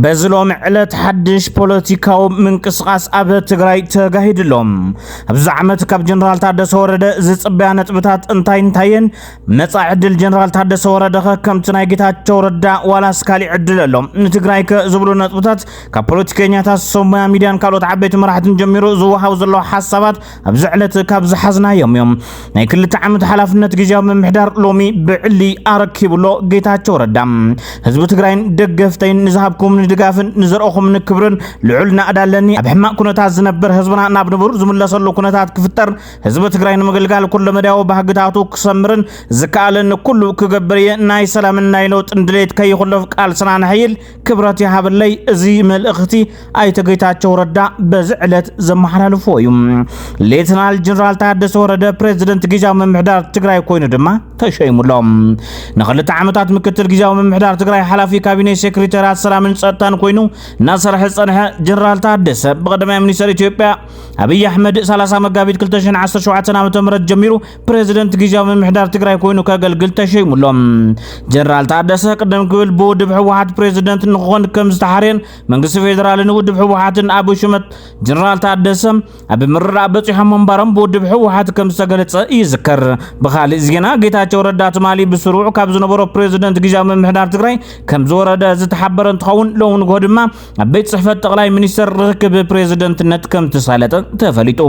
بزلوم علت حدش بوليتيكاو منقسقاس اب تግራይ ተጋሂድሎም ኣብዚ ዓመት ካብ ጀነራል ታደሰ ወረደ ዝጽበያ ነጥብታት እንታይን ነፃ ዕድል ጀነራል ታደሰ ወረደ ከምቲ ናይ ጌታቸው ረዳ ዋላስ ካሊ ዕድል ኣሎም ንትግራይ ከዝብሉ ነጥብታት ካብ ፖለቲከኛታት ሶማያ ሚድያን ካልኦት ዓበይቲ መራሕትን ጀሚሩ ዝወሃብ ዘሎ ሓሳባት ኣብዚ ዕለት ካብ ዝሓዝናዮም እዮም ናይ ክልተ ዓመት ሓላፍነት ግዚያዊ ምምሕዳር ሎሚ ብዕሊ ኣረኪብሎ ጌታቸው ረዳ ህዝቢ ትግራይን ደገፍተይን ንዝሃብኩም ድጋፍን ንዘርኦኹም ንክብርን ልዑልና ኣዳለኒ ኣብ ሕማቅ ኩነታት ዝነብር ህዝብና ናብ ንቡር ዝምለሰሉ ኩነታት ክፍጠር ህዝቢ ትግራይ ንምግልጋል ኩሉ መዳው ባህግታቱ ክሰምርን ዝካኣለን ኩሉ ክገብር ናይ ሰላምን ናይ ለውጥ እንድሌት ከይኹለፍ ቃል ስናን ኃይል ክብረት ይሃብለይ እዚ መልእኽቲ ኣይተገይታቸው ረዳ በዝዕለት ዘመሓላልፎ እዩ ሌተናል ጀነራል ታደሰ ወረደ ፕሬዝዳንት ግዚያዊ ምምሕዳር ትግራይ ኮይኑ ድማ ተሸይሙሎም ንኽልተ ዓመታት ምክትል ግዚያዊ ምምሕዳር ትግራይ ሓላፊ ካቢኔ ሴክሬታሪያት ሰላምን ጸጥታን ኮይኑ ናሰርሕ ጸንሐ ጀነራል ታደሰ በቀዳማይ ሚኒስትር ኢትዮጵያ አብይ አህመድ 30 መጋቢት 2017 ዓ.ም ጀሚሩ ፕሬዝዳንት ግዚያዊ ምምሕዳር ትግራይ ኮይኑ ከገልግል ተሸይሙሎም ጀነራል ታደሰ ቀደም ክብል በውድብ ህወሓት ፕሬዝዳንት ንኾን ከም ዝተሓርየን መንግስቲ ፌደራልን ውድብ ህወሓትን አብ ሹመት ጀነራል ታደሰ አብ ምርራ በጽሖም መንበሮም በውድብ ህወሓት ከም ዝተገለጸ ይዝከር በኻሊ ዜና ጌታቸው ረዳ ትማሊ ብስሩዕ ካብ ዝነበሮ ፕሬዝዳንት ግዚያዊ ምምሕዳር ትግራይ ከም ዝወረደ ዝተሓበረ እንትኸውን لون قدما بيت صحفة تقلاي منيستر ركب بريزيدنتነት كم تسالت تفليتو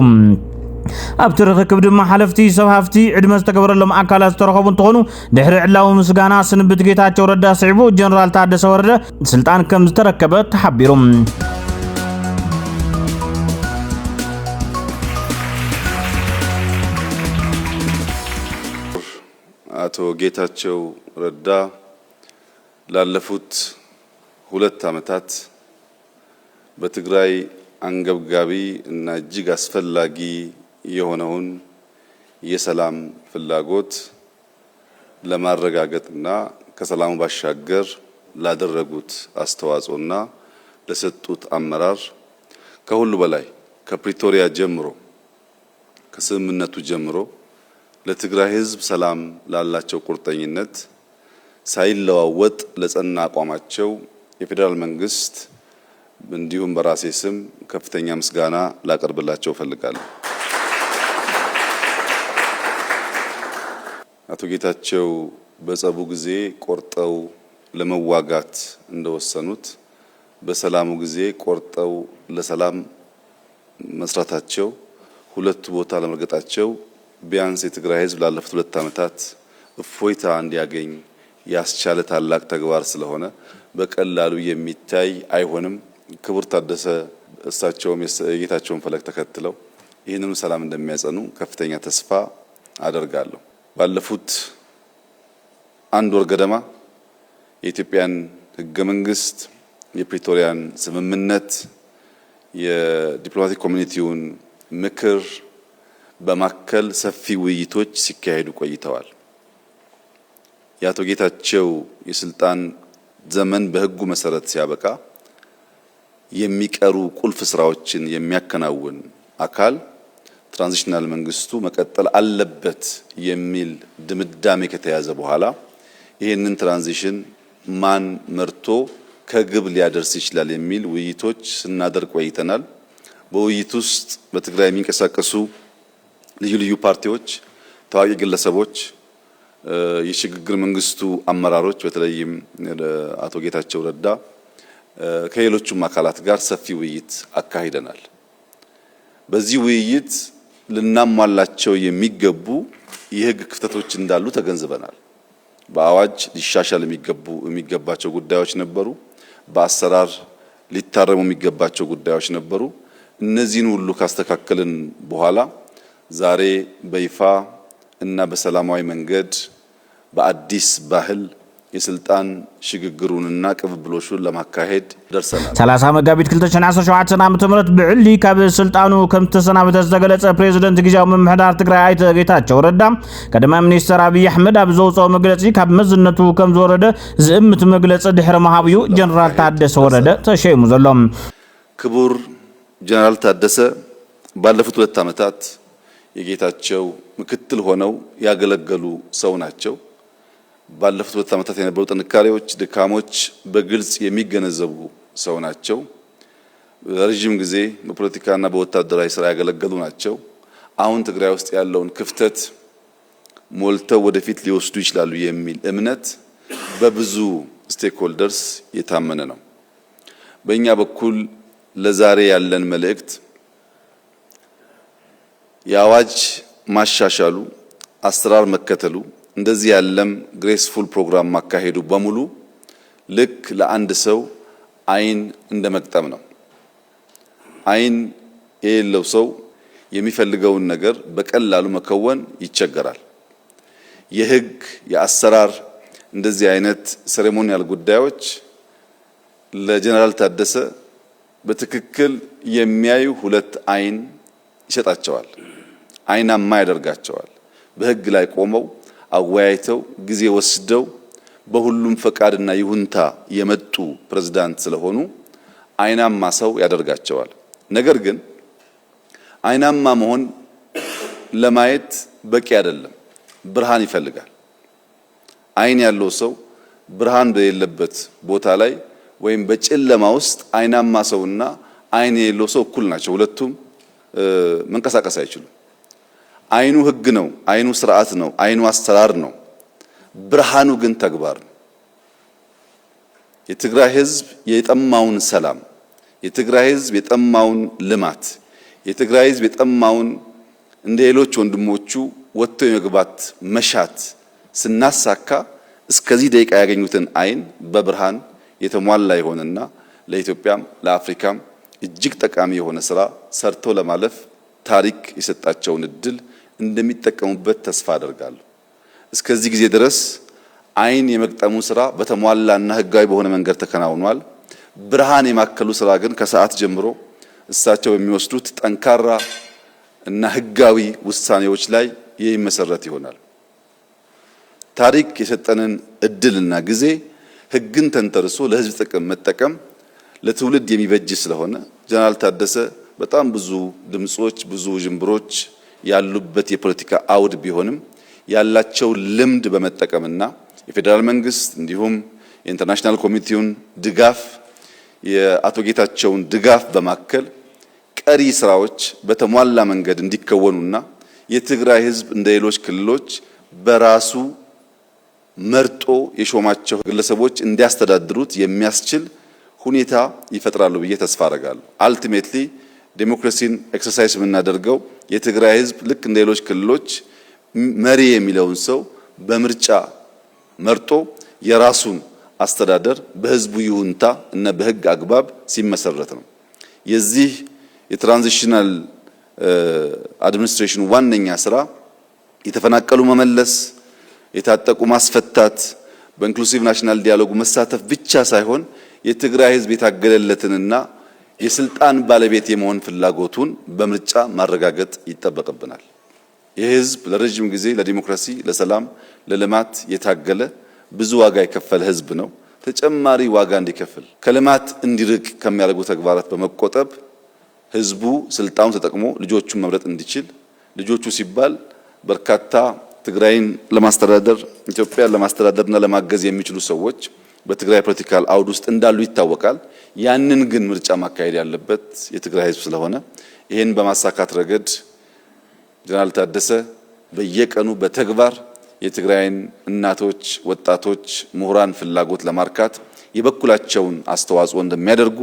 ابتر ركب دما حلفتي سوهافتي عدم استقبرلهم اكالات ترخبون تخونو دحر علاو مسغانا سنبت ጌታቸው ረዳ صعبو جنرال ታደሰ ወረደ ስልጣን كم ተረከበ ተሐቢሩም አቶ ጌታቸው ረዳ ላለፉት 2 ዓመታት በትግራይ አንገብጋቢ እና እጅግ አስፈላጊ የሆነውን የሰላም ፍላጎት ለማረጋገጥና ከሰላሙ ባሻገር ላደረጉት አስተዋጽኦና ለሰጡት አመራር ከሁሉ በላይ ከፕሪቶሪያ ጀምሮ ከስምምነቱ ጀምሮ ለትግራይ ህዝብ ሰላም ላላቸው ቁርጠኝነት ሳይለዋወጥ ለጸና አቋማቸው የፌደራል መንግስት እንዲሁም በራሴ ስም ከፍተኛ ምስጋና ላቀርብላቸው ፈልጋለሁ። አቶ ጌታቸው በጸቡ ጊዜ ቆርጠው ለመዋጋት እንደወሰኑት በሰላሙ ጊዜ ቆርጠው ለሰላም መስራታቸው ሁለት ቦታ ለመርገጣቸው ቢያንስ የትግራይ ህዝብ ላለፉት 2 ዓመታት እፎይታ እንዲያገኝ ያስቻለ ታላቅ ተግባር ስለሆነ በቀላሉ የሚታይ አይሆንም ክቡር ታደሰ እሳቸውም የጌታቸውን ፈለግ ተከትለው ይህንን ሰላም እንደሚያጸኑ ከፍተኛ ተስፋ አደርጋለሁ ባለፉት አንድ ወር ገደማ የኢትዮጵያን ህገ መንግስት የፕሪቶሪያን ስምምነት የዲፕሎማቲክ ኮሚኒቲውን ምክር በማከል ሰፊ ውይይቶች ሲካሄዱ ቆይተዋል ያቶ ጌታቸው የስልጣን ዘመን በህጉ መሰረት ሲያበቃ የሚቀሩ ቁልፍ ስራዎችን የሚያከናውን አካል ትራንዚሽናል መንግስቱ መቀጠል አለበት የሚል ድምዳሜ ከተያዘ በኋላ ይሄንን ትራንዚሽን ማን መርቶ ከግብ ሊያደርስ ይችላል የሚል ውይይቶች ስናደርግ ቆይተናል በውይይት ውስጥ በትግራይ የሚንቀሳቀሱ ልዩ ልዩ ፓርቲዎች ታዋቂ ግለሰቦች የሽግግር መንግስቱ አመራሮች በተለይም አቶ ጌታቸው ረዳ ከሌሎችም አካላት ጋር ሰፊ ውይይት አካሂደናል በዚህ ውይይት ልናሟላቸው የሚገቡ ክፍተቶች እንዳሉ ተገንዝበናል በአዋጅ ሊሻሻል የሚገባቸው ጉዳዮች ነበሩ በአሰራር ሊታረሙ የሚገባቸው ጉዳዮች ነበሩ እነዚህን ሁሉ ካስተካከልን በኋላ ዛሬ በይፋ እና በሰላማዊ መንገድ በአዲስ ባህል የስልጣን ሽግግሩንና ቅብብሎሹን ለማካሄድ ደርሰናል 30 መጋቢት 2017 ዓ.ም ብዕሊ ካብ ስልጣኑ ከም ተሰናበተ ዝተገለጸ ፕሬዝዳንት ግዚያዊ ምምሕዳር ትግራይ ኣይተ ጌታቸው ረዳ ቀዳማይ ሚኒስትር አብይ አህመድ ኣብ ዘውፅኦ መግለጺ ካብ መዝነቱ ከም ዝወረደ ዝእምት መግለጺ ድሕሪ መሃብዩ ጀነራል ታደሰ ወረደ ተሸይሙ ዘሎም ክቡር ጀነራል ታደሰ ባለፉት 2 ዓመታት የጌታቸው ምክትል ሆነው ያገለገሉ ሰው ናቸው ባለፉት 2 ዓመታት የነበሩ ጥንካሬዎች ድካሞች በግልጽ የሚገነዘቡ ሰው ናቸው። ለረጅም ጊዜ በፖለቲካና በወታደራዊ ስራ ያገለገሉ ናቸው። አሁን ትግራይ ውስጥ ያለውን ክፍተት ሞልተው ወደፊት ሊወስዱ ይችላሉ የሚል እምነት በብዙ ስቴክሆልደርስ የታመነ ነው። በእኛ በኩል ለዛሬ ያለን መልእክት የአዋጅ ማሻሻሉ፣ አሰራር መከተሉ፣ እንደዚህ ያለም ግሬስፉል ፕሮግራም ማካሄዱ በሙሉ ልክ ለአንድ ሰው አይን እንደመቅጠም ነው። አይን የሌለው ሰው የሚፈልገውን ነገር በቀላሉ መከወን ይቸገራል። የህግ የአሰራር እንደዚህ አይነት ሴሬሞኒያል ጉዳዮች ለጀነራል ታደሰ በትክክል የሚያዩ ሁለት አይን ይሰጣቸዋል፣ አይናማ ያደርጋቸዋል። በህግ ላይ ቆመው አወያይተው ጊዜ ወስደው በሁሉም ፈቃድና ይሁንታ የመጡ ፕሬዝዳንት ስለሆኑ አይናማ ሰው ያደርጋቸዋል። ነገር ግን አይናማ መሆን ለማየት በቂ አይደለም፣ ብርሃን ይፈልጋል። አይን ያለው ሰው ብርሃን በሌለበት ቦታ ላይ ወይም በጨለማ ውስጥ አይናማ ሰውና አይን የሌለው ሰው እኩል ናቸው። ሁለቱም መንቀሳቀስ አይችሉም። አይኑ ህግ ነው፣ አይኑ ስርዓት ነው፣ አይኑ አሰራር ነው። ብርሃኑ ግን ተግባር ነው። የትግራይ ህዝብ የጠማውን ሰላም፣ የትግራይ ህዝብ የጠማውን ልማት፣ የትግራይ ህዝብ የጠማውን እንደ ሌሎች ወንድሞቹ ወጥቶ የመግባት መሻት ስናሳካ እስከዚህ ደቂቃ ያገኙትን አይን በብርሃን የተሟላ ይሆንና ለኢትዮጵያም ለአፍሪካም እጅግ ጠቃሚ የሆነ ስራ ሰርቶ ለማለፍ ታሪክ የሰጣቸውን እድል እንደሚጠቀሙበት ተስፋ አደርጋለሁ። እስከዚህ ጊዜ ድረስ አይን የመቅጠሙ ስራ በተሟላና ህጋዊ በሆነ መንገድ ተከናውኗል። ብርሃን የማከሉ ስራ ግን ከሰዓት ጀምሮ እሳቸው የሚወስዱት ጠንካራ እና ህጋዊ ውሳኔዎች ላይ የሚመሰረት ይሆናል። ታሪክ የሰጠንን እድልና ጊዜ ህግን ተንተርሶ ለህዝብ ጥቅም መጠቀም ለትውልድ የሚበጅ ስለሆነ ጀነራል ታደሰ በጣም ብዙ ድምጾች፣ ብዙ ጅምብሮች ያሉበት የፖለቲካ አውድ ቢሆንም ያላቸው ልምድ በመጠቀምና የፌደራል መንግስት እንዲሁም የኢንተርናሽናል ኮሚቴውን ድጋፍ የአቶ ጌታቸውን ድጋፍ በማከል ቀሪ ስራዎች በተሟላ መንገድ እንዲከወኑና የትግራይ ህዝብ እንደ ሌሎች ክልሎች በራሱ መርጦ የሾማቸው ግለሰቦች እንዲያስተዳድሩት የሚያስችል ሁኔታ ይፈጥራሉ ብዬ ተስፋ አደርጋለሁ። አልቲሜትሊ ዴሞክራሲን ኤክሰርሳይዝ የምናደርገው የትግራይ ህዝብ ልክ እንደ ሌሎች ክልሎች መሪ የሚለውን ሰው በምርጫ መርጦ የራሱን አስተዳደር በህዝቡ ይሁንታ እና በህግ አግባብ ሲመሰረት ነው። የዚህ የትራንዚሽናል አድሚኒስትሬሽን ዋነኛ ስራ የተፈናቀሉ መመለስ፣ የታጠቁ ማስፈታት፣ በኢንክሉሲቭ ናሽናል ዲያሎግ መሳተፍ ብቻ ሳይሆን የትግራይ ህዝብ የታገለለትንና የስልጣን ባለቤት የመሆን ፍላጎቱን በምርጫ ማረጋገጥ ይጠበቅብናል። ይህ ህዝብ ለረጅም ጊዜ ለዲሞክራሲ፣ ለሰላም፣ ለልማት የታገለ ብዙ ዋጋ የከፈለ ህዝብ ነው። ተጨማሪ ዋጋ እንዲከፍል ከልማት እንዲርቅ ከሚያደርጉ ተግባራት በመቆጠብ ህዝቡ ስልጣኑን ተጠቅሞ ልጆቹን መምረጥ እንዲችል፣ ልጆቹ ሲባል በርካታ ትግራይን ለማስተዳደር ኢትዮጵያን ለማስተዳደርና ለማገዝ የሚችሉ ሰዎች በትግራይ ፖለቲካል አውድ ውስጥ እንዳሉ ይታወቃል። ያንን ግን ምርጫ ማካሄድ ያለበት የትግራይ ህዝብ ስለሆነ ይሄን በማሳካት ረገድ ጀነራል ታደሰ በየቀኑ በተግባር የትግራይን እናቶች፣ ወጣቶች፣ ምሁራን ፍላጎት ለማርካት የበኩላቸውን አስተዋጽኦ እንደሚያደርጉ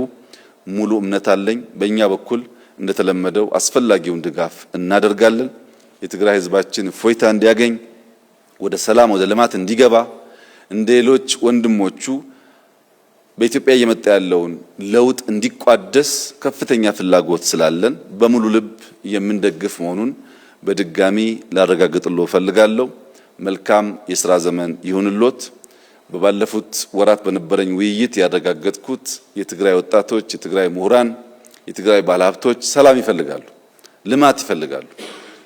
ሙሉ እምነት አለኝ። በእኛ በኩል እንደተለመደው አስፈላጊውን ድጋፍ እናደርጋለን። የትግራይ ህዝባችን እፎይታ እንዲያገኝ፣ ወደ ሰላም ወደ ልማት እንዲገባ፣ እንደ ሌሎች ወንድሞቹ በኢትዮጵያ እየመጣ ያለውን ለውጥ እንዲቋደስ ከፍተኛ ፍላጎት ስላለን በሙሉ ልብ የምንደግፍ መሆኑን በድጋሚ ላረጋግጥልዎ እፈልጋለሁ። መልካም የሥራ ዘመን ይሁንልዎት። በባለፉት ወራት በነበረኝ ውይይት ያረጋገጥኩት የትግራይ ወጣቶች፣ የትግራይ ምሁራን፣ የትግራይ ባለሀብቶች ሰላም ይፈልጋሉ፣ ልማት ይፈልጋሉ።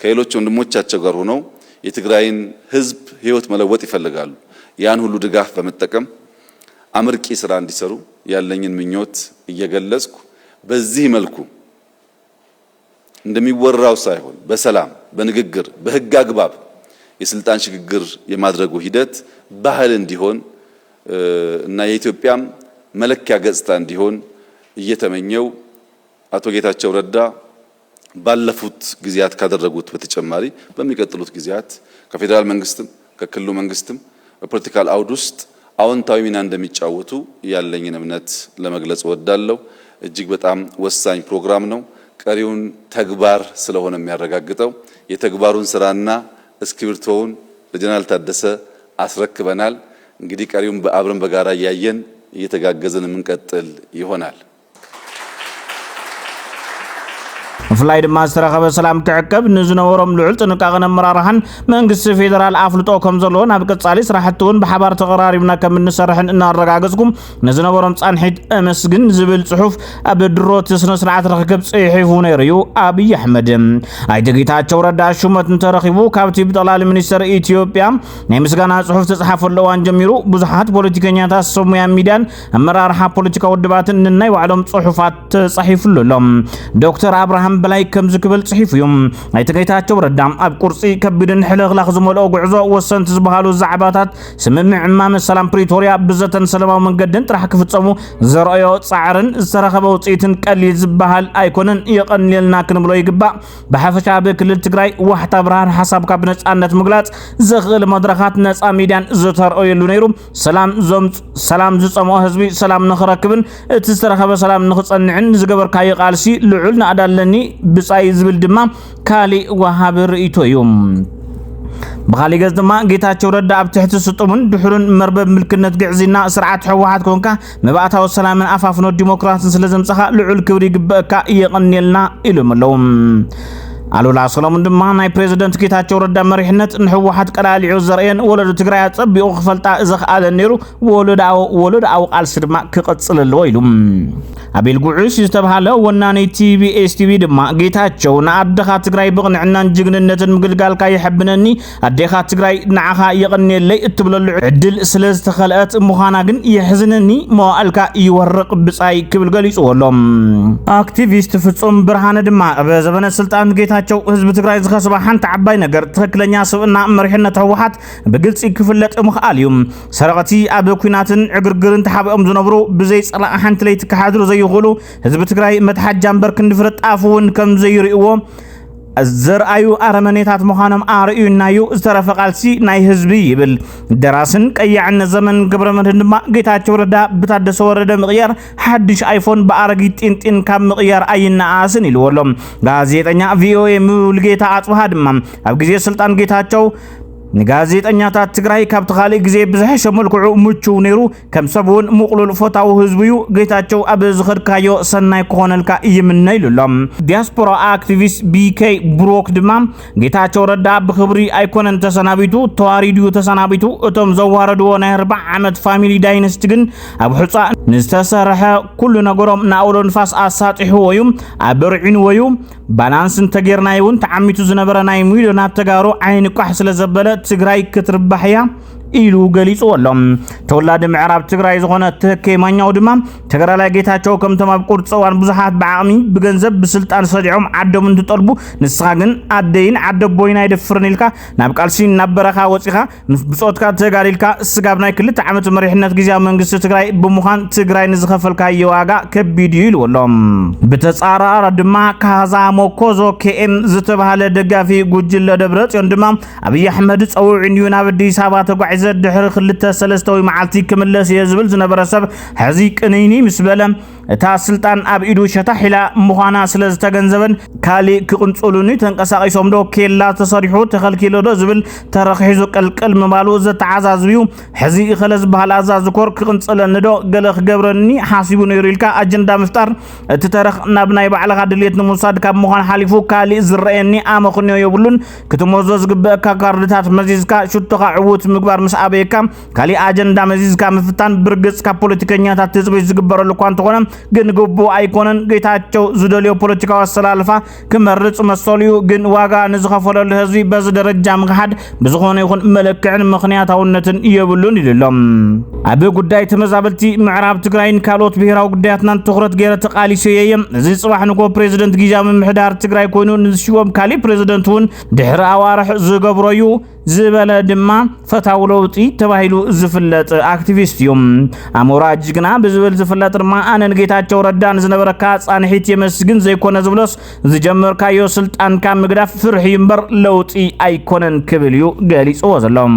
ከሌሎች ወንድሞቻቸው ጋር ሆነው የትግራይን ህዝብ ህይወት መለወጥ ይፈልጋሉ። ያን ሁሉ ድጋፍ በመጠቀም አመርቂ ስራ እንዲሰሩ ያለኝን ምኞት እየገለጽኩ በዚህ መልኩ እንደሚወራው ሳይሆን በሰላም በንግግር በህግ አግባብ የስልጣን ሽግግር የማድረጉ ሂደት ባህል እንዲሆን እና የኢትዮጵያም መለኪያ ገጽታ እንዲሆን እየተመኘው አቶ ጌታቸው ረዳ ባለፉት ጊዜያት ካደረጉት በተጨማሪ በሚቀጥሉት ጊዜያት ከፌደራል መንግስትም ከክልሉ መንግስትም በፖለቲካል አውድ ውስጥ አዎንታዊ ሚና እንደሚጫወቱ ያለኝን እምነት ለመግለጽ እወዳለሁ። እጅግ በጣም ወሳኝ ፕሮግራም ነው። ቀሪውን ተግባር ስለሆነ የሚያረጋግጠው የተግባሩን ስራና እስክሪብቶውን ለጀነራል ታደሰ አስረክበናል። እንግዲህ ቀሪውን በአብረን በጋራ ያያየን እየተጋገዘን የምንቀጥል ይሆናል። ፍላይ ድማ ዝተረኸበ ሰላም ክዕቀብ ንዝነበሮም ልዑል ጥንቃቐን ኣመራርሓን መንግስቲ ፌደራል ኣፍልጦ ከም ዘለዎ ናብ ቀጻሊ ስራሕቲ እውን ብሓባር ተቀራሪብና ከም እንሰርሕን እናረጋገጽኩም ንዝነበሮም ጻንሒት ኣመስግን ዝብል ጽሑፍ ኣብ ድሮት ስነ ስርዓት ርክብ ጽሒፉ ነይሩ እዩ አብይ አሕመድ። ኣይተ ጌታቸው ረዳ ሹመት እንተረኺቡ ካብቲ ብጠቅላይ ሚኒስትር ኢትዮጵያ ናይ ምስጋና ጽሑፍ ተጻሕፈሉ እዋን ጀሚሩ ብዙሓት ፖለቲከኛታት ሰሙያ ሚድያን ኣመራርሓ ፖለቲካ ውድባትን ንናይ ባዕሎም ጽሑፋት ተጻሒፉሎም ዶክተር አብርሃም በላይ ከም ዝክብል ጽሒፉዮም ኣይተ ጌታቸው ረዳ ኣብ ቁርጺ ከቢድን ሕልኽላኽ ዝመልኦ ጉዕዞ ወሰንቲ ዝበሃሉ ዛዕባታት ስምምዕ ዕማመ ሰላም ፕሪቶሪያ ብዘተን ሰላማዊ መንገድን ጥራሕ ክፍጸሙ ዘርአዮ ጻዕርን ዝተረኸበ ውጽኢትን ቀሊል ዝበሃል ኣይኮነን ይቐኒልና ክንብሎ ይግባእ። ብሓፈሻ ብክልል ትግራይ ዋሕታ ብርሃን ሓሳብካ ብነጻነት ምግላጽ ዘኽእል መድረኻት ነጻ ሚድያን ዝተርአየሉ ነይሩ። ሰላም ዝጸምኦ ህዝቢ ሰላም ንኽረክብን እቲ ዝተረኸበ ሰላም ንኽጸንዕን ዝገበርካዮ ቃልሲ ልዑል ንኣዳለኒ ብጻይ ዝብል ድማ ካሊእ ወሃብ ርእይቶ እዩ። بخالي قصدما ጌታቸው ረዳ ኣብ ትሕቲ ስጡምን ድሕሩን መርበብ ምልክነት ግዕዚና ስርዓት ሕወሓት ኮንካ መባእታዊ ሰላምን ኣፋፍኖ ዲሞክራሲን ስለዘምጽኻ ልዑል ክብሪ ይግበአካ ይቕኒልና ኢሎም ኣለዉ። አሉላ ሰሎሞን ድማ ናይ ፕሬዝዳንት ጌታቸው ረዳ መሪሕነት ንሕወሓት ቀላሊዑ ዘርአን ወለዶ ትግራይ አጸቢቑ ክፈልጣ ዘኽኣለ ነይሩ ወለዶ ቃልሲ ድማ ክቕጽል ኣለዎ ኢሉ አቤል ጉዑሽ ዝተባሃለ ወናኔ ቲቢኤስ ቲቪ ድማ ጌታቸው ንኣደኻ ትግራይ ብቕንዕናን ጅግንነትን ምግልጋልካ ይሕብነኒ ኣዴኻ ትግራይ ንዓኻ ይቕኒየለይ እትብለሉ ዕድል ስለዝተኸልአት ምዃና ግን ይሕዝነኒ መዋእልካ ይወርቕ ብጻይ ክብል ገሊጹሎም። አክቲቪስት ፍጹም ብርሃነ ድማ በዘበነ ስልጣን ጌታቸው ህዝብ ትግራይ ዝኸስባ ሓንቲ ዓባይ ነገር ትክክለኛ ስብዕና መሪሕነት ሕወሓት ብግልጽ ክፍለጥ ምኽኣል እዩ። ሰረቐቲ ኣብ ኩናትን ዕግርግርን ተሓቢኦም ዝነብሩ ብዘይ ጸላእ ሓንቲ ለይቲ ክሓድሩ ዘይኽእሉ ህዝብ ትግራይ መትሓጃ እምበር ክንድፍረት ጣፍውን ከም ዘይርእዎ ዘርአዩ አረመኔታት ምዃኖም ኣርእዩናዩ ዝተረፈ ቃልሲ ናይ ህዝቢ ይብል ደራስን ቀያዕነት ዘመን ገብረመድህን ድማ ጌታቸው ረዳ ብታደሰ ወረደ ምቕያር ሓድሽ ኣይፎን በኣረጊት ጢንጢን ካብ ምቕያር ኣይነኣስን ኢልዎሎም። ጋዜጠኛ ቪኦኤ ሙሉጌታ አጽብሃ ድማ ኣብ ግዜ ስልጣን ጌታቸው ንጋዜጠኛታት ትግራይ ካብ ተኻሊ ግዜ ብዝሕሸ መልክዑ ምቹው ነይሩ ከም ሰብውን ምቕሉል ፎታው ህዝብዩ ጌታቸው ኣብ ዝኸድካዮ ሰናይ ክኾነልካ ይምነ ኢሉሎም። ዲያስፖራ አክቲቪስት ቢኬ ብሮክ ድማ ጌታቸው ረዳ ብክብሪ ኣይኮነን ተሰናቢቱ ተዋሪድዩ ተሰናቢቱ እቶም ዘዋረድዎ ናይ 40 ዓመት ፋሚሊ ዳይነስቲ ግን ኣብ ሕፃ ንዝተሰርሐ ኩሉ ነገሮም ናውሎ ንፋስ ኣሳጢሕዎ እዩ ኣብርዒንዎ እዩ ባላንስ እንተጌርናይውን ተዓሚቱ ዝነበረ ናይ ሚልዮናት ተጋሩ ዓይን ቋሕ ስለዘበለ ትግራይ ክትርባሕያ ኢሉ ገሊጹሎም። ተወላዲ ምዕራብ ትግራይ ዝኾነ ተከማኛው ድማ ተገራላይ ጌታቸው ከም ተማብ ቁርጽዋን ብዙሓት ብዓቕሚ ብገንዘብ ብስልጣን ሰዲዖም ዓዶም እንትጠልቡ ንስኻ ግን ኣደይን ዓደቦይና ይደፍርን ኢልካ ናብ ቃልሲ ናብ በረኻ ወፂኻ ብጾትካ ተጋሪልካ ስጋብ ናይ ክልተ ዓመት መሪሕነት ግዚያዊ መንግስቲ ትግራይ ብምዃን ትግራይ ንዝኸፈልካዮ ዋጋ ከቢድ እዩ ኢልዎም። ብተጻራሪ ድማ ካዛ ሞኮዞ ኬኤም ዝተባሃለ ደጋፊ ጉጅለ ደብረጽዮን ድማ አብይ አሕመድ ጸውዕን እዩ ናብ አዲስ አበባ ተጓዒ ድሕሪ ክልተ ሰለስተ መዓልቲ ክምለስ የዝብል ዝነበረ ሰብ ሕዚ ቅንይኒ ምስ በለ እታ ስልጣን ኣብ ኢዱ ሸታሒላ ምዃና ስለዝተገንዘበን ካሊእ ክቕንጽሉኒ ተንቀሳቒሶም ዶ ኬላ ተሰሪሑ ተኸልኪሎ ዶ ዝብል ተረኺዙ ቅልቅል ምባሉ ዘተዓዛዝብዩ ሕዚ ኢኸለ ዝበሃል ኣዛዝ ኮር ክቕንጽለኒ ዶ ገለ ክገብረኒ ሓሲቡ ነይሩ ኢልካ ኣጀንዳ ምፍጣር እቲ ተረኽ ናብ ናይ ባዕልኻ ድልየት ንምውሳድ ካብ ምዃን ሓሊፉ ካሊእ ዝረአየኒ ኣመኽንዮ የብሉን ክትመዞ ዝግበአካ ካርድታት መዚዝካ ሽቶኻ ዕዉት ምግባር አበየካ ካሊ አጀንዳ መዚዝካ ምፍታን ብርግጽ ካብ ፖለቲከኛታት ትጽቢት ዝግበረሉ እኳ እንተኾነ ግን ግቡ ኣይኮነን ጌታቸው ዝደልዮ ፖለቲካዊ አሰላልፋ ክመርጽ መሰልዩ ግን ዋጋ ንዝኸፈለሉ ህዝቢ በዚ ደረጃ ምክሓድ ብዝኾነ ይኹን መለክዕን ምኽንያታውነትን የብሉን ይልሎም። ኣብ ጉዳይ ተመዛበልቲ ምዕራብ ትግራይን ካልኦት ብሄራዊ ጉዳያትናን ትኹረት ገይረ ተቃሊሱ የየም እዚ ጽባሕ ንኮ ፕሬዝደንት ጊዜያዊ ምምሕዳር ትግራይ ኮይኑ ንዝሽወም ካሊ ፕሬዝደንት እውን ድሕሪ ኣዋርሕ ዝገብሮዩ ዝበለ ድማ ፈታው ለውጢ ተባሂሉ ዝፍለጥ አክቲቪስት እዮም አሞራ ጅግና ብዝብል ዝፍለጥ ድማ አነን ጌታቸው ረዳን ዝነበረካ ጻንሒት የመስግን ዘይኮነ ዝብሎስ ዝጀመርካዮ ስልጣን ካብ ምግዳፍ ፍርሒ እምበር ለውጢ አይኮነን ክብልዩ ገሊጽዎ ዘሎም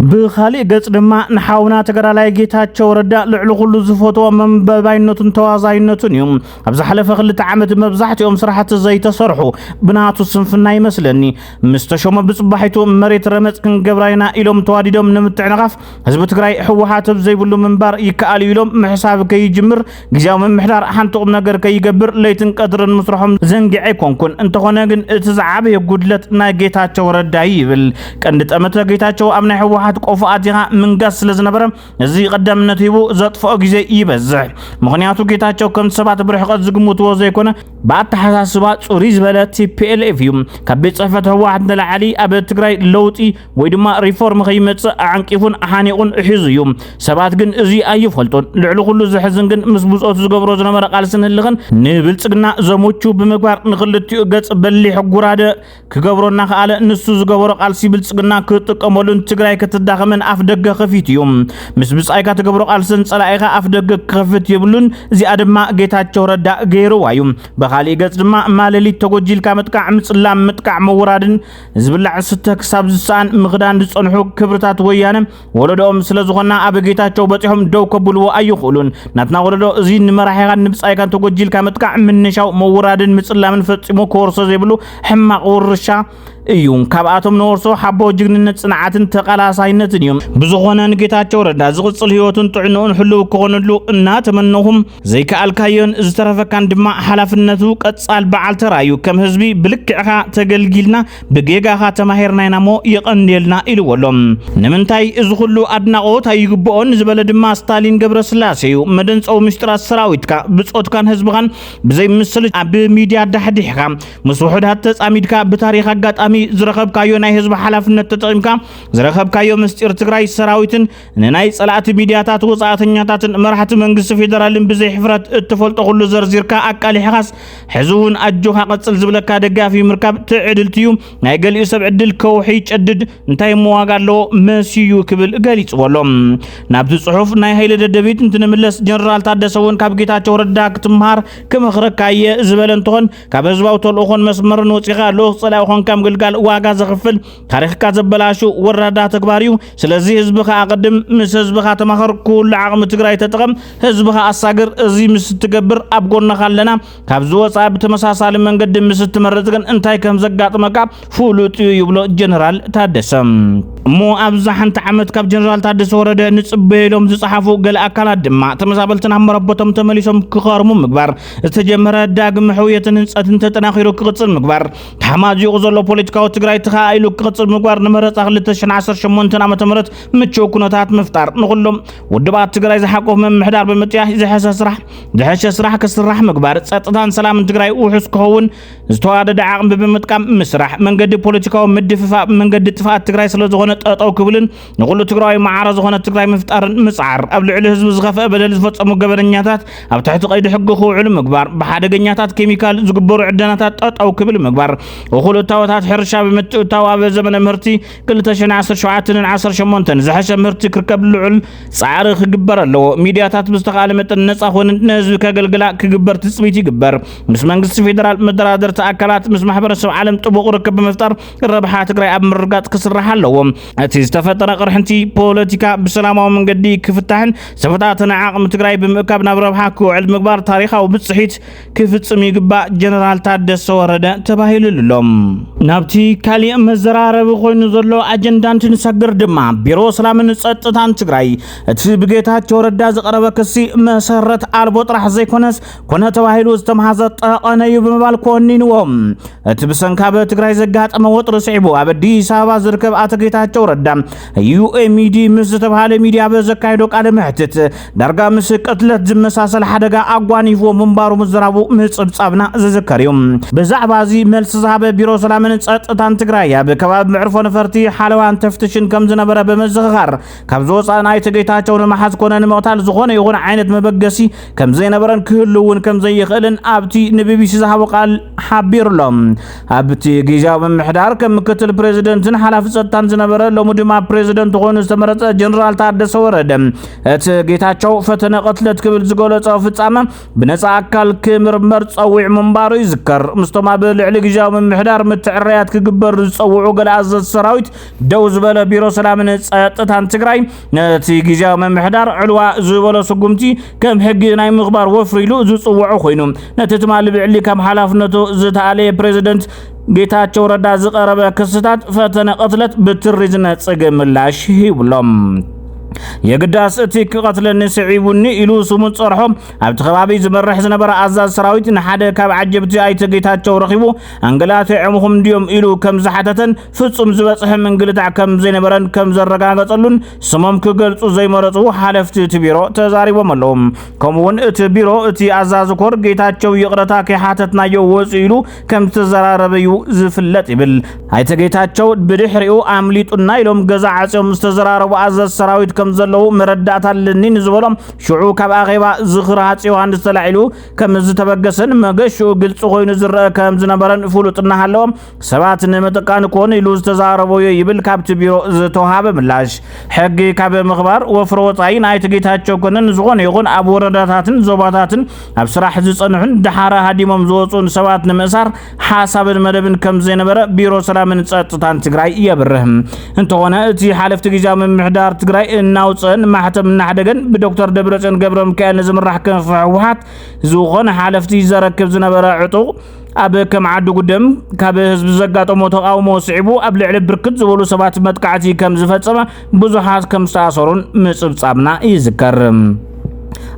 ብኻሊእ ገጽ ድማ ንሓውና ተገዳላይ ጌታቸው ረዳ ልዕሊ ኩሉ ዝፈትዎ መንበባይነቱን ተዋዛይነቱን እዩ ኣብዚ ሓለፈ 2 ዓመት መብዛሕትኦም ስራሕቲ ዘይተሰርሑ ብናቱ ስንፍና ይመስለኒ ምስተሾመ ብጽባሒቱ መሬት ረመጽ ክንገብራይና ኢሎም ተዋዲዶም ንምትዕነቃፍ ህዝቢ ትግራይ ሕወሓት ዘይብሉ መንባር ይከኣል ኢሎም ምሕሳብ ከይጅምር ግዜያዊ ምምሕዳር ሓንጥቁም ነገር ከይገብር ለይትን ቀድርን ምስረሖም ዘንጊዕ ኣይኮንኩን እንተኾነ ግን እቲ ዝዓበየ ጉድለት ናይ ጌታቸው ረዳ ይብል ቀንዲ ጠመተ ጌታቸው ኣብ ናይ ሕወሓት ቆፎ ኣቲኻ ምንጋስ ስለዝነበረ እዚ ቀዳምነት ሂቡ ዘጥፍኦ ግዜ ይበዝሕ ምክንያቱ ጌታቸው ከም ሰባት ብርሕቀት ዝግምትዎ ዘይኮነ ባተሓሳስባ ጹሪ ዝበለ TPLF እዩ ካብ ቤት ጽሕፈት ሕወሓት ንላዕሊ ኣብ ትግራይ ለውጢ ወይ ድማ ሪፎርም ከይመጽእ ዓንቂፉን ሓኒቁን ሒዙ እዩ ሰባት ግን እዚ ኣይፈልጡን ልዕሊ ኩሉ ዝሕዝን ግን ምስ ብጾት ዝገብሮ ዝነበረ ቃልስን ህልኽን ንብልጽግና ዘሞቹ ብምግባር ንኽልቲኡ ገጽ በሊሕ ጉራደ ክገብሮና ከኣለ ንሱ ዝገብሮ ቃልሲ ብልጽግና ክጥቀመሉን ትግራይ ክትዳኸመን ኣፍ ደገ ከፊት እዩ ምስ ብጻይካ ትገብሮ ቃልስን ጸላኢኻ ኣፍ ደገ ክኸፍት ይብሉን እዚኣ ድማ ጌታቸው ረዳ ገይሩዋ እዩ በኻሊእ ገጽ ድማ ማለሊት ተጎጂልካ ምጥቃዕ ምጽላም ምጥቃዕ መውራድን ዝብላዕ ስተ ክሳብ ዝሳን ምኽዳን ዝጸንሑ ክብርታት ወያነ ወለዶኦም ስለዝኾና ኣብ ጌታቸው በፂሖም ደው ከብልዎ ኣይኽእሉን ናትና ወለዶ እዚ ንመራሒኻ ንብጻይካን ተጎጂልካ ምጥቃዕ ምንሻው መውራድን ምጽላምን ፈጺሞ ክወርሶ ዘይብሉ ሕማቕ ውርሻ እዩ ካብኣቶም ነወርሶ ሓቦ ጅግንነት ጽንዓትን ተቃላሳይነትን እዩ ብዝኾነ ንጌታቸው ረዳ ዝቕጽል ህይወቱን ጥዕንኡን ህልው ክኾነሉ እናተመነኹም ዘይከኣልካዮን ዝተረፈካን ድማ ሓላፍነቱ ቀጻል በዓል ተራዩ ከም ህዝቢ ብልክዕኻ ተገልጊልና ብጌጋኻ ተማሂርና ኢና ሞ ይቐንየልና ኢልወሎም ንምንታይ እዚ ኩሉ ኣድናቆት ኣይግብኦን ዝበለ ድማ ስታሊን ገብረስላሴ እዩ መደንፀው ምስጢራት ሰራዊትካ ብጾትካን ህዝብኻን ብዘይ ምስል ኣብ ሚድያ ዳሕዲሕካ ምስ ውሕዳት ተጻሚድካ ብታሪኽ አጋጣሚ ዝረኸብካዮ ናይ ህዝብ ሓላፍነት ተጠቂምካ ዝረኸብካዮ ምስጢር ትግራይ ሰራዊትን ንናይ ጸላእቲ ሚድያታት ወጻእተኛታትን መራሕቲ መንግስቲ ፌደራልን ብዘይ ሕፍረት እትፈልጦ ኩሉ ዘርዚርካ ኣቃሊሕኻስ ሕዝውን ኣጆኻ ቀጽል ዝብለካ ደጋፊ ምርካብ ትዕድልትዩ ናይ ገሊኡ ሰብ ዕድል ከውሒ ጨድድ እንታይ መዋጋ ኣለዎ መስዩ ክብል ገሊጽዎሎም ናብቲ ጽሑፍ ናይ ሃይለ ደደቢት እንትንምለስ ጀነራል ታደሰውን ካብ ጌታቸው ረዳ ክትምሃር ክመኽረካየ ዝበለ እንትኾን ካብ ህዝባዊ ተልእኾን መስመርን ወፂኻ ልኡኽ ጸላኢ ኾንካ ምግልጋል ዋጋ ዘኽፍል ታሪኽካ ዘበላሹ ወራዳ ተግባርዩ ስለዚ ህዝብኻ ኣቀድም ምስ ህዝብኻ ተማኸር ኩሉ ዓቕሚ ትግራይ ተጠቐም ህዝብኻ ኣሳግር እዚ ምስ ትገብር ኣብ ጎንኻ ኣለና ካብ ዝወፃእ ብተመሳሳሊ መንገዲ ምስ ትመርጽ ግን እንታይ ከም ዘጋጥመካ ፍሉጥ እዩ ይብሎ ጀነራል ታደሰ እሞ ኣብዚ ሓንቲ ዓመት ካብ ጀነራል ታደሰ ወረደ ንጽበየሎም ዝጸሓፉ ገለ ኣካላት ድማ ተመዛበልትን ኣብ መረቦቶም ተመሊሶም ክኸርሙ ምግባር ዝተጀመረ ዳግም ሕውየትን ህንጸትን ተጠናኺሩ ክቕጽል ምግባር ተሓማዚቑ ዘሎ ፖለቲካዊ ትግራይ ተኻኢሉ ክቕጽል ምግባር ንመረጻ 2018 ዓመተ ምህረት ምቹው ኩነታት ምፍጣር ንኹሎም ውድባት ትግራይ ዝሓቆፍ ምምሕዳር ብምጥያሕ ዝሐሸ ስራሕ ክስራሕ ምግባር ጸጥታን ሰላምን ትግራይ ውሑስ ክኸውን ዝተዋደደ ዓቕሚ ብምጥቃም ምስራሕ መንገዲ ፖለቲካዊ ምድፍፋእ መንገዲ ጥፋት ትግራይ ስለዝኾነ ጠጠው ክብልን ንኹሉ ትግራይ ማዕረ ዝኾነ ትግራይ ምፍጣርን ምጽዓር ኣብ ልዕሊ ህዝቢ ዝኸፍአ በደል ዝፈጸሙ ገበነኛታት ኣብ ትሕቲ ቀይዲ ሕጊ ክውዕሉ ምግባር ብሓደገኛታት ኬሚካል ዝግበሩ ዕደናታት ጠጠው ክብል ምግባር ወኹሉ እታወታት ሕርሻ ብምትእታው ኣብ ዘመነ ምህርቲ 2017-18 ዝሐሸ ምህርቲ ክርከብ ልዑል ጻዕሪ ክግበር ኣለዎ ሚድያታት ብዝተኻለ መጠን ነጻ ኾይነን ንህዝቢ ከገልግላ ክግበር ትጽቢት ይግበር ምስ መንግስቲ ፌደራል መደራደርቲ ኣካላት ምስ ማሕበረሰብ ዓለም ጥቡቕ ርክብ ብምፍጣር ረብሓ ትግራይ ኣብ ምርጋጽ ክስራሕ ኣለዎ እቲ ዝተፈጠረ ቅርሕንቲ ፖለቲካ ብሰላማዊ መንገዲ ክፍታሕን ዝተፈታተነ ዓቕሚ ትግራይ ብምእካብ ናብ ረብሓ ክውዕል ምግባር ታሪኻዊ ብጽሒት ክፍጽም ይግባእ ጀነራል ታደሰ ወረደ ተባሂሉሎም ናብቲ ካሊእ መዘራረቢ ኮይኑ ዘሎ ኣጀንዳ እንትንሰግር ድማ ቢሮ ሰላምን ጸጥታን ትግራይ እቲ ብጌታቸው ረዳ ዝቐረበ ክሲ መሰረት ኣልቦ ጥራሕ ዘይኮነስ ኮነ ተባሂሉ ዝተመሃዘ ጠቐነዩ ብምባል ኮኒንዎም እቲ ብሰንካበ ትግራይ ዘጋጠመ ወጥሪ ስዒቡ ኣብ ኣዲስ ኣበባ ዝርከብ ኣቶ ጌታቸው ረዳ ዩኤምዲ ምስ ዝተባሃለ ሚድያ በዘካይዶ ቃለ መሕትት ዳርጋ ምስ ቅትለት ዝመሳሰል ሓደጋ ኣጓኒፍዎ ምንባሩ ምዝራቡ ምጽብጻብና ዝዝከር እዩ ብዛዕባ እዚ መልሲ ዝሃበ ቢሮ ሰላምን ጸጥታን ትግራይ ኣብ ከባቢ ምዕርፎ ነፈርቲ ሓለዋን ተፍትሽን ከም ዝነበረ በመዘኻር ካብ ዝወፃ ናይ ጌታቸው ንመሓዝ ኮነ ንምቕታል ዝኾነ ይኹን ዓይነት መበገሲ ከም ዘይነበረን ክህልውን ከም ዘይኽእልን ኣብቲ ንቢቢሲ ዝሃቦ ቃል ሓቢሩሎም ኣብቲ ጊዜያዊ ምምሕዳር ከም ምክትል ፕሬዝደንትን ሓላፊ ጸጥታን ዝነበረ ሎሙ ድማ ፕሬዝደንት ኮይኑ ዝተመረጸ ጀነራል ታደሰ ወረደ እቲ ጌታቸው ፈተነ ቀትለት ክብል ዝገለጸ ፍጻመ ብነጻ አካል ክምርመር ጸዊዕ ምንባሩ ይዝከር ምስቶም ኣብ ልዕሊ ጊዜያዊ ምምሕዳር ምትዕርያት ክግበር ዝጸውዑ ገለአዘዝ ሰራዊት ደው ዝበለ ቢሮ ሰላምን ጸጥታን ትግራይ ነቲ ጊዜያዊ ምምሕዳር ዕልዋ ዝበለ ስጉምቲ ከም ሕጊ ናይ ምኽባር ወፍሪ ኢሉ ዝጽውዑ ኮይኑ ነቲ ትማሊ ብዕሊ ከም ሓላፍነቱ ዝተኣለየ ፕሬዝደንት ጌታቸው ረዳ ዝቐረበ ክስታት ፈተነ ቀትለት ብትሪ ዝነጽግ ምላሽ ይብሎም የግዳስ እቲ ክቀትለኒ ስዒቡኒ ኢሉ ስሙን ጸርሖ ኣብቲ ከባቢ ዝመርሕ ዝነበረ ኣዛዝ ሰራዊት ንሓደ ካብ ዓጀብቲ ኣይተ ጌታቸው ረኺቡ አንገላተ ዕሙኹም እንዲዮም ኢሉ ከም ዝሓተተን ፍጹም ዝበጽሕ መንግልታዕ ከም ዘይነበረን ከም ዘረጋገጸሉን ስሞም ክገልጹ ዘይመረጹ ሓለፍቲ እቲ ቢሮ ተዛሪቦም ኣለዉ ከምኡውን እቲ ቢሮ እቲ ኣዛዝ ኮር ጌታቸው ይቕረታ ከሓተትናዮ ወጽ ኢሉ ከም ተዘራረበዩ ዝፍለጥ ይብል ኣይተ ጌታቸው ብድሕሪኡ ኣምሊጡና ኢሎም ገዛ ዓጽዮም ዝተዘራረቡ ኣዛዝ ሰራዊት ከም ዘለው መረዳእታ ለኒን ዝበሎም ሽዑ ካብ ኣኼባ ዝኽሪ ሃፀይ ዮሃንስ ተላዒሉ ከም ዝተበገሰን መገሹ ግልጽ ኮይኑ ዝረአ ከም ዝነበረን ፍሉጥና ሃለዎም ሰባት ንመጠቃን ኮን ኢሉ ዝተዛረበዩ ይብል ካብቲ ቢሮ ዝተወሃበ ምላሽ ሕጊ ካብ ምኽባር ወፍሮ ወጻኢ ናይ ጌታቸው ኮነን ዝኾነ ይኹን ኣብ ወረዳታትን ዞባታትን ኣብ ስራሕ ዝጸንሑን ድሓራ ሃዲሞም ዝወጹን ሰባት ንምእሳር ሓሳብን መደብን ከም ዘይነበረ ቢሮ ሰላምን ጸጥታን ትግራይ የብርህ እንተኾነ እቲ ሓለፍቲ ጊዜያዊ ምምሕዳር ትግራይ እናውፅን ማሕተም እናሕደገን ብዶክተር ደብረጽዮን ገብረ ሚካኤል ዝምራሕ ክንፍ ህወሓት ዝኾነ ሓለፍቲ ዘረክብ ዝነበረ ዕጡቕ ኣብ ከም ዓዲ ጉደም ካብ ህዝቢ ዘጋጠሞ ተቃውሞ ስዒቡ ኣብ ልዕሊ ብርክት ዝበሉ ሰባት መጥቃዕቲ ከም ዝፈጸመ ብዙሓት ከም ዝተኣሰሩን ምጽብጻብና ይዝከር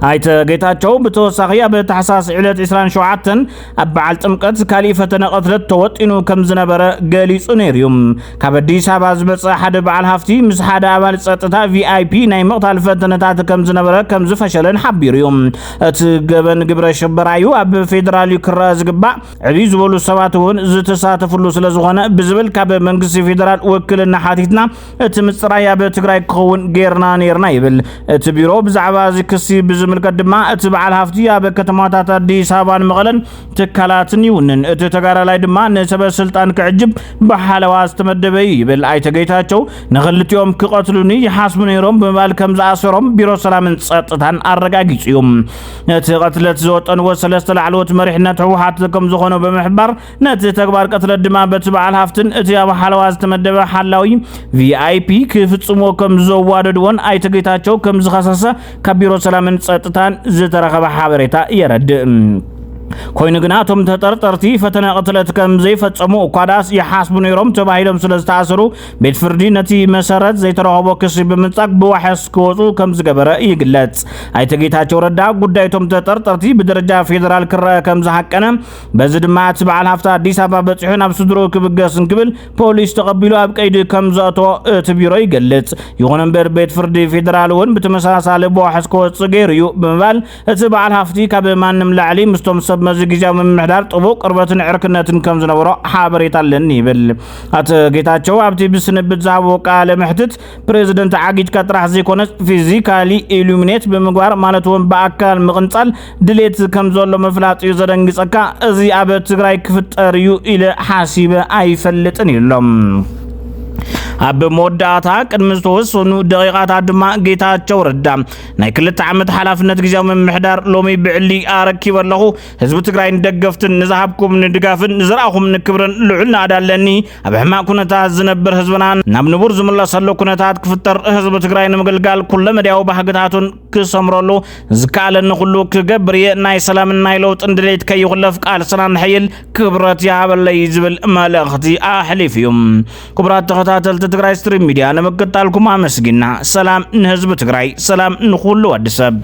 ኣይተ ጌታቸው በተወሳኺ ኣብ ታሕሳስ 27 ኣብ በዓል ጥምቀት ካሊእ ፈተነ ቀትለት ተወጢኑ ከም ዝነበረ ገሊጹ ነይሩ ካብ አዲስ አበባ ዝመጸ ሓደ በዓል ሃፍቲ ምስ ሓደ ኣባል ጸጥታ VIP ናይ ምቕታል ፈተነታት ከም ዝነበረ ከም ዝፈሸለን ሓቢሩ እቲ ገበን ግብረ ሽበራዩ ኣብ ፌደራል ክረአ ዝግባእ ዕብይ ዝበሉ ሰባት እውን ዝተሳተፍሉ ስለ ዝኾነ ብዝብል ካብ መንግስቲ ፌደራል ወክልና ሓቲትና እቲ ምጽራይ ኣብ ትግራይ ክኸውን ጌርና ነርና ይብል እቲ ቢሮ ብዛዕባ እዚ ክሲ ብዝምልከት ድማ እቲ በዓል ሃፍቲ ኣብ ከተማታት አዲስ አበባን መቐለን ትካላትን ይውንን እቲ ተጋዳላይ ድማ ንሰበ ስልጣን ክዕጅብ በሓለዋ ዝተመደበ ይብል ኣይተ ጌታቸው ንኽልቲኦም ክቀትሉኒ ይሓስቡ ነይሮም በማል ከም ዝኣሰሮም ቢሮ ሰላምን ጸጥታን አረጋጊጹ እቲ ቀትለት ዝወጠንዎ ሰለስተ ላዕለዎት መሪሕነት ህወሓት ከም ዝኾነ በመሕባር ነቲ ተግባር ቀትለት ድማ በቲ በዓል ሃፍትን እቲ ኣብ ሓለዋ ዝተመደበ ሓላዊ VIP ክፍጽሞ ከም ዘዋደድዎን ኣይተ ጌታቸው ከም ዝኸሰሰ ካብ ቢሮ ሰላምን ጸጥታን ዝተረኸበ ሓበሬታ የረድእ ኮይኑ ግና እቶም ተጠርጠርቲ ፈተነ ቀትለት ከም ዘይፈጸሙ ኳዳስ ይሓስቡ ነይሮም ተባሂሎም ስለዝተኣሰሩ ቤት ፍርዲ ነቲ መሰረት ዘይተረኸቦ ክሲ ብምንጻቅ ብዋሕስ ክወፁ ከም ዝገበረ ይግለጽ ኣይተ ጌታቸው ረዳ ጉዳይቶም ተጠርጠርቲ ብደረጃ ፌደራል ክረአ ከም ዝሓቀነ በዚ ድማ እቲ በዓል ሃፍቲ አዲስ አበባ በፂሑ ናብ ስድሮ ክብገስን ክብል ፖሊስ ተቐቢሉ ኣብ ቀይዲ ከም ዘእተዎ እቲ ቢሮ ይገልጽ ይኹን እምበር ቤት ፍርዲ ፌደራል እውን ብተመሳሳሊ ብዋሕስ ክወፅእ ገይሩ ብምባል እቲ በዓል ሃፍቲ ካብ ማንም ላዕሊ ምስቶም መዚ ጊዜያዊ ምምሕዳር ጥቡቅ ቅርበትን ዕርክነትን ከም ዝነበሮ ሓበሬታ ኣለኒ ይብል ኣቶ ጌታቸው ኣብቲ ብስንብት ዝሃቦ ቃለ መሕትት ፕሬዝደንት ዓጊት ከጥራሕ ዘይኮነስ ፊዚካሊ ኢሉሚኔት ብምግባር ማለት እውን በአካል ምቕንጻል ድሌት ከም ዘሎ መፍላጥ እዩ ዘደንግጸካ እዚ ኣብ ትግራይ ክፍጠር እዩ ኢለ ሓሲበ ኣይፈልጥን ኢሎም ኣብ መወዳእታ ቅድሚ ዝተወሰኑ ደቂቃታት ድማ ጌታቸው ረዳ ናይ 2 ዓመት ሓላፍነት ጊዜያዊ ምምሕዳር ሎሚ ብዕሊ ኣረኪብ ኣለኹ ህዝቢ ትግራይ ንደገፍትን ንዝሃብኩም ንድጋፍን ንዝረኣኹም ንክብርን ልዑል ናዳለኒ ኣብ ሕማቅ ኩነታት ዝነብር ህዝብና ናብ ንቡር ዝምለሰሉ ኩነታት ክፍጠር ህዝቢ ትግራይ ንምግልጋል ኩለ መድያዊ ባህግታቱን ክሰምረሉ ዝከኣለኒ ኩሉ ክገብር ናይ ሰላምን ናይ ለውጥን ድሌት ከይኹለፍ ቃልስና ንሕይል ክብረት ይሃበለይ ዝብል መልእኽቲ ኣሕሊፍ እዩ ክቡራት ተኸታተልቲ ትግራይ ስትሪም ሚዲያ ለመከታተልኩም አመስግና ሰላም ንህዝብ ትግራይ ሰላም ንኹሉ ወድሰብ